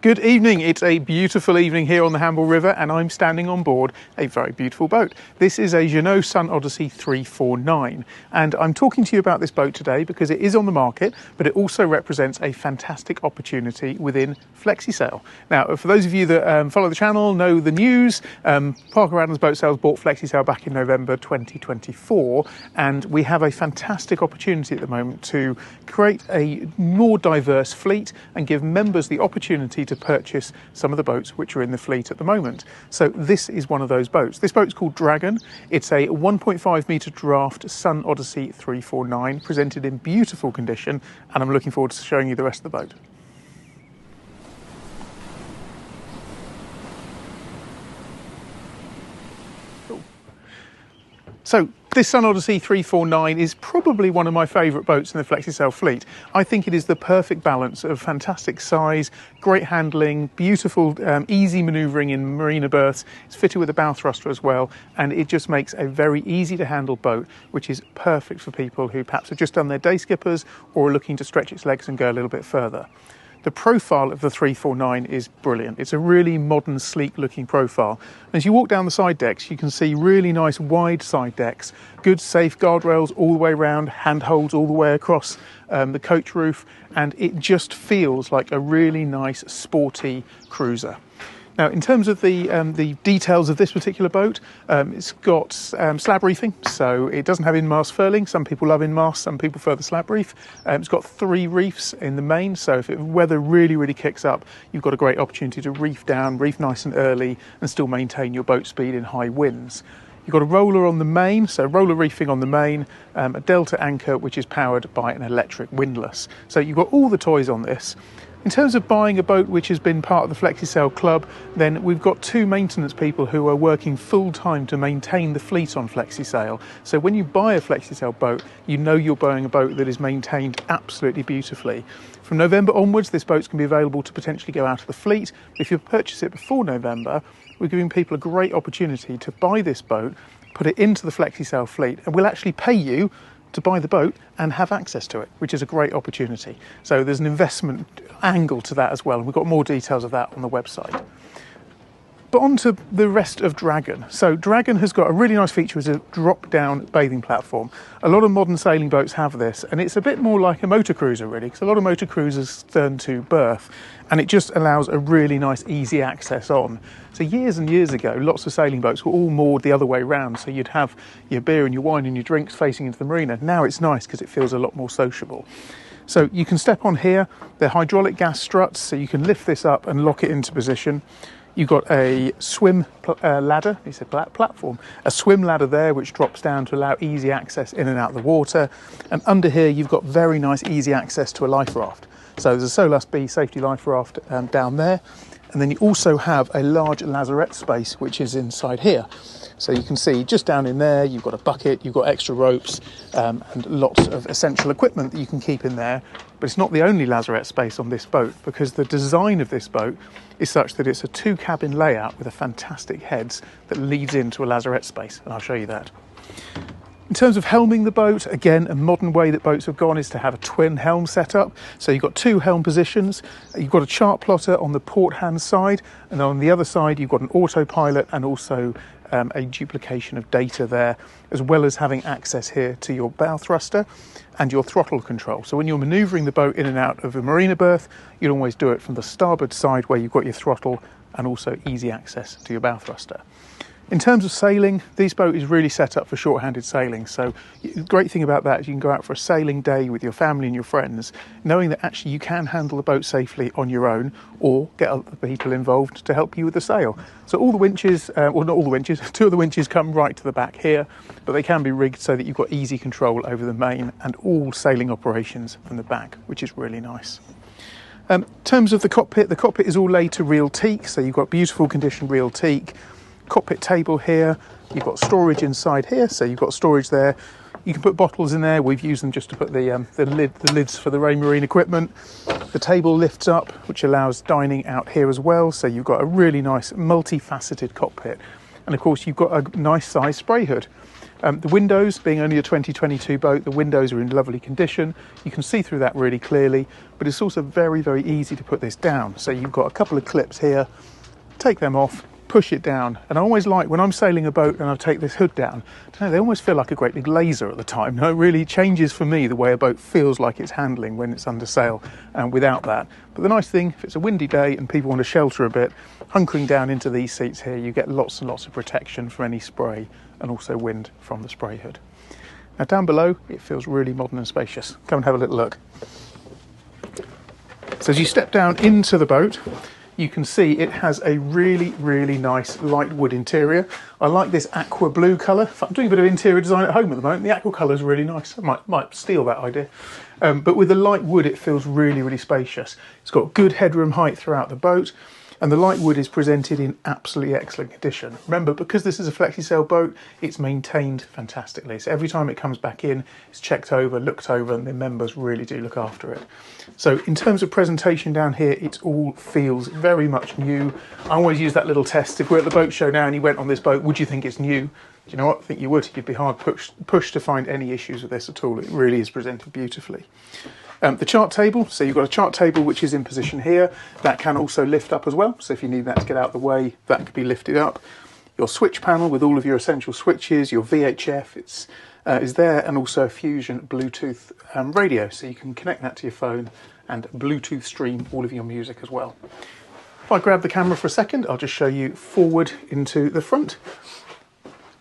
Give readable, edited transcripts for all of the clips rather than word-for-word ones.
Good evening. It's a beautiful evening here on the Hamble River and I'm standing on board a very beautiful boat. This is a Jeanneau Sun Odyssey 349 and I'm talking to you about this boat today because it is on the market, but it also represents a fantastic opportunity within FlexiSail. Now, for those of you that follow the channel, know the news, Parker Adams Boat Sales bought FlexiSail back in November 2024 and we have a fantastic opportunity at the moment to create a more diverse fleet and give members the opportunity to purchase some of the boats which are in the fleet at the moment. So this is one of those boats. This boat's called Dragon. It's a 1.5 metre draft Sun Odyssey 349 presented in beautiful condition, and I'm looking forward to showing you the rest of the boat. So this Sun Odyssey 349 is probably one of my favourite boats in the FlexiSail fleet. I think it is the perfect balance of fantastic size, great handling, beautiful, easy manoeuvring in marina berths. It's fitted with a bow thruster as well, and it just makes a very easy to handle boat, which is perfect for people who perhaps have just done their day skippers or are looking to stretch its legs and go a little bit further. The profile of the 349 is brilliant. It's a really modern, sleek looking profile. As you walk down the side decks, you can see really nice wide side decks, good safe guardrails all the way around, handholds all the way across the coach roof, and it just feels like a really nice sporty cruiser. Now, in terms of the details of this particular boat, it's got slab reefing, so it doesn't have in-mast furling. Some people love in-mast, some people prefer the slab reef. It's got 3 reefs in the main, so if weather really kicks up, you've got a great opportunity to reef down, reef nice and early, and still maintain your boat speed in high winds. You've got a roller on the main, so roller reefing on the main, a delta anchor which is powered by an electric windlass. So you've got all the toys on this. In terms of buying a boat which has been part of the FlexiSail club, then we've got 2 maintenance people who are working full-time to maintain the fleet on FlexiSail. So when you buy a FlexiSail boat, you know you're buying a boat that is maintained absolutely beautifully. From November onwards, this boat's going to be available to potentially go out of the fleet. If you purchase it before November, we're giving people a great opportunity to buy this boat, put it into the FlexiSail fleet, and we'll actually pay you to buy the boat and have access to it, which is a great opportunity. So there's an investment angle to that as well, and we've got more details of that on the website. But on to the rest of Dragon. So Dragon has got a really nice feature as a drop-down bathing platform. A lot of modern sailing boats have this, and it's a bit more like a motor cruiser really, because a lot of motor cruisers stern to berth, and it just allows a really nice easy access on. So years and years ago, lots of sailing boats were all moored the other way round, so you'd have your beer and your wine and your drinks facing into the marina. Now it's nice because it feels a lot more sociable. So you can step on here. They're hydraulic gas struts, so you can lift this up and lock it into position. You've got a swim ladder, he said platform, a swim ladder there which drops down to allow easy access in and out of the water. And under here you've got very nice easy access to a life raft. So there's a Solas B safety life raft down there. And then you also have a large lazarette space which is inside here. So you can see just down in there, you've got a bucket, you've got extra ropes and lots of essential equipment that you can keep in there. But it's not the only lazarette space on this boat, because the design of this boat is such that it's a 2-cabin layout with a fantastic heads that leads into a lazarette space, and I'll show you that. In terms of helming the boat, again, a modern way that boats have gone is to have a twin helm setup. So you've got 2 helm positions, you've got a chart plotter on the port hand side, and on the other side you've got an autopilot and also a duplication of data there, as well as having access here to your bow thruster and your throttle control. So when you're manoeuvring the boat in and out of a marina berth, you'll always do it from the starboard side where you've got your throttle and also easy access to your bow thruster. In terms of sailing, this boat is really set up for short-handed sailing. So the great thing about that is you can go out for a sailing day with your family and your friends, knowing that actually you can handle the boat safely on your own or get other people involved to help you with the sail. So all the winches, well not all the winches, 2 of the winches come right to the back here, but they can be rigged so that you've got easy control over the main and all sailing operations from the back, which is really nice. In terms of the cockpit is all laid to real teak, so you've got beautiful condition real teak. Cockpit table here, you've got storage inside here, so you've got storage there. You can put bottles in there. We've used them just to put the lids for the Raymarine equipment. The table lifts up, which allows dining out here as well, so you've got a really nice multifaceted cockpit. And of course you've got a nice size spray hood. The windows, being only a 2022 boat, the windows are in lovely condition. You can see through that really clearly, but it's also very, very easy to put this down. So you've got a couple of clips here, take them off, push it down. And I always like, when I'm sailing a boat and I take this hood down, I don't know, they almost feel like a great big laser at the time. No, it really changes for me the way a boat feels like it's handling when it's under sail and without that. But the nice thing, if it's a windy day and people want to shelter a bit, hunkering down into these seats here, you get lots and lots of protection from any spray and also wind from the spray hood. Now down below, it feels really modern and spacious. Come and have a little look. So as you step down into the boat, you can see it has a really, really nice light wood interior. I like this aqua blue colour. I'm doing a bit of interior design at home at the moment. The aqua colour is really nice. I might steal that idea. But with the light wood, it feels really, really spacious. It's got good headroom height throughout the boat. And the light wood is presented in absolutely excellent condition. Remember, because this is a flexi-sail boat, it's maintained fantastically. So every time it comes back in, it's checked over, looked over, and the members really do look after it. So in terms of presentation down here, it all feels very much new. I always use that little test. If we're at the boat show now and you went on this boat, would you think it's new? Do you know what? I think you would. You'd be hard pushed to find any issues with this at all. It really is presented beautifully. The chart table, so you've got a chart table which is in position here. That can also lift up as well, so if you need that to get out of the way, that could be lifted up. Your switch panel with all of your essential switches, your VHF is there, and also a Fusion Bluetooth radio, so you can connect that to your phone and Bluetooth stream all of your music as well. If I grab the camera for a second, I'll just show you forward into the front.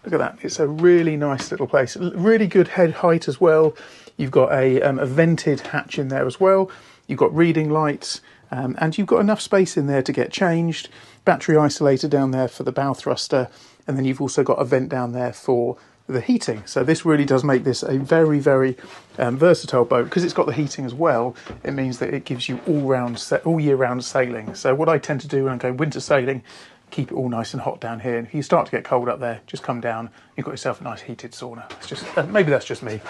Look at that, it's a really nice little place. Really good head height as well. You've got a vented hatch in there as well. You've got reading lights, and you've got enough space in there to get changed. Battery isolator down there for the bow thruster, and then you've also got a vent down there for the heating. So this really does make this a very, very versatile boat. Because it's got the heating as well, it means that it gives you all year round sailing. So what I tend to do when I'm going winter sailing, keep it all nice and hot down here. And if you start to get cold up there, just come down. You've got yourself a nice heated sauna. It's just maybe that's just me.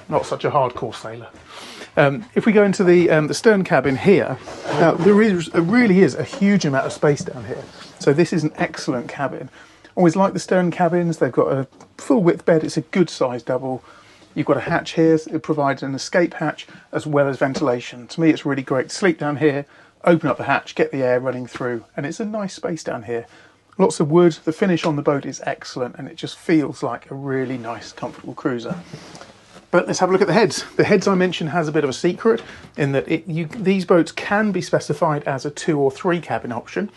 Not such a hardcore sailor. If we go into the stern cabin here, there really is a huge amount of space down here. So this is an excellent cabin. Always like the stern cabins. They've got a full width bed. It's a good size double. You've got a hatch here. It provides an escape hatch as well as ventilation. To me, it's really great to sleep down here, open up the hatch, get the air running through, and it's a nice space down here. Lots of wood. The finish on the boat is excellent, and it just feels like a really nice, comfortable cruiser. But let's have a look at the heads. The heads I mentioned has a bit of a secret in that these boats can be specified as a 2 or 3 cabin option.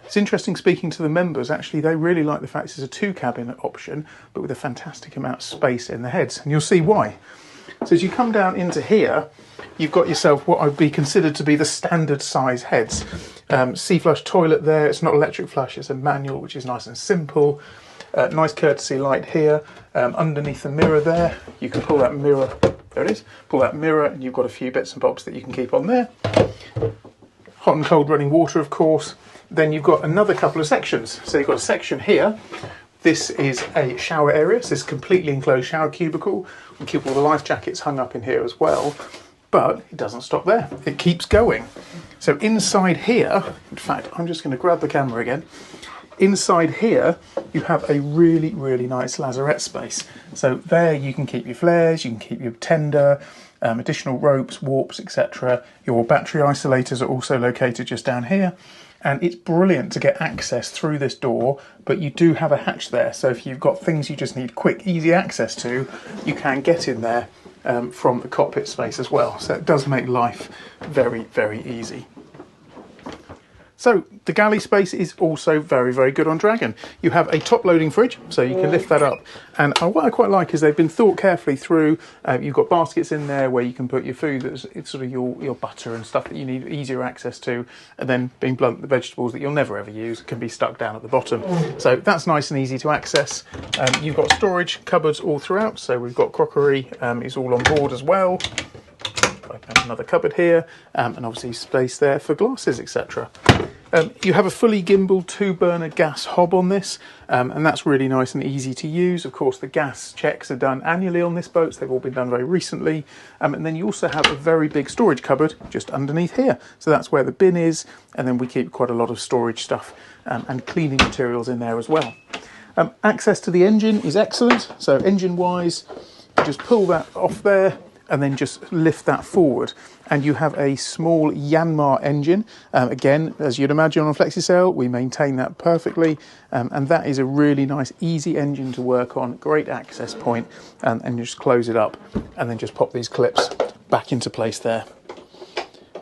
It's interesting speaking to the members, actually they really like the fact it's a 2 cabin option, but with a fantastic amount of space in the heads, and you'll see why. So as you come down into here, you've got yourself what would be considered to be the standard size heads. Sea flush toilet there, it's not electric flush, it's a manual, which is nice and simple. Nice courtesy light here. Underneath the mirror there, you can pull that mirror, there it is, pull that mirror and you've got a few bits and bobs that you can keep on there. Hot and cold running water, of course. Then you've got another couple of sections. So you've got a section here. This is a shower area, so it's a completely enclosed shower cubicle. We keep all the life jackets hung up in here as well, but it doesn't stop there. It keeps going. So inside here, in fact, I'm just going to grab the camera again. Inside here, you have a really, really nice lazarette space. So there you can keep your flares, you can keep your tender, additional ropes, warps, etc. Your battery isolators are also located just down here. And it's brilliant to get access through this door, but you do have a hatch there. So if you've got things you just need quick, easy access to, you can get in there from the cockpit space as well. So it does make life very, very easy. So the galley space is also very, very good on Dragon. You have a top loading fridge, so you can lift that up. And what I quite like is they've been thought carefully through. You've got baskets in there where you can put your food, it's sort of your butter and stuff that you need easier access to. And then, being blunt, the vegetables that you'll never ever use can be stuck down at the bottom. So that's nice and easy to access. You've got storage cupboards all throughout. So we've got crockery is all on board as well. Another cupboard here, and obviously space there for glasses, etc. You have a fully gimbal 2-burner gas hob on this, and that's really nice and easy to use. Of course, the gas checks are done annually on this boat, so they've all been done very recently. And then you also have a very big storage cupboard just underneath here. So that's where the bin is, and then we keep quite a lot of storage stuff and cleaning materials in there as well. Access to the engine is excellent. So engine wise, you just pull that off there and then just lift that forward. And you have a small Yanmar engine. Again, as you'd imagine on a FlexiSail, we maintain that perfectly. And that is a really nice, easy engine to work on. Great access point. And you just close it up and then just pop these clips back into place there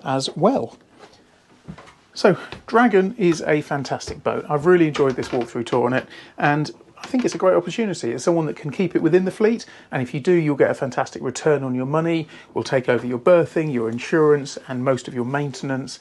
as well. So Dragon is a fantastic boat. I've really enjoyed this walkthrough tour on it, and I think it's a great opportunity. It's someone that can keep it within the fleet, and if you do, you'll get a fantastic return on your money. We'll take over your berthing, your insurance, and most of your maintenance.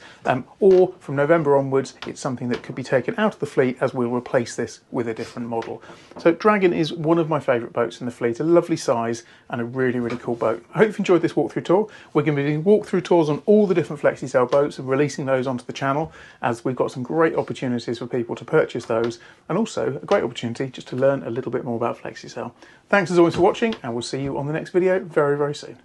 Or from November onwards, it's something that could be taken out of the fleet as we'll replace this with a different model. So Dragon is one of my favourite boats in the fleet, a lovely size and a really, really cool boat. I hope you've enjoyed this walkthrough tour. We're going to be doing walkthrough tours on all the different FlexiSail boats and releasing those onto the channel, as we've got some great opportunities for people to purchase those, and also a great opportunity just to learn a little bit more about FlexiSail. Thanks as always for watching, and we'll see you on the next video very, very soon.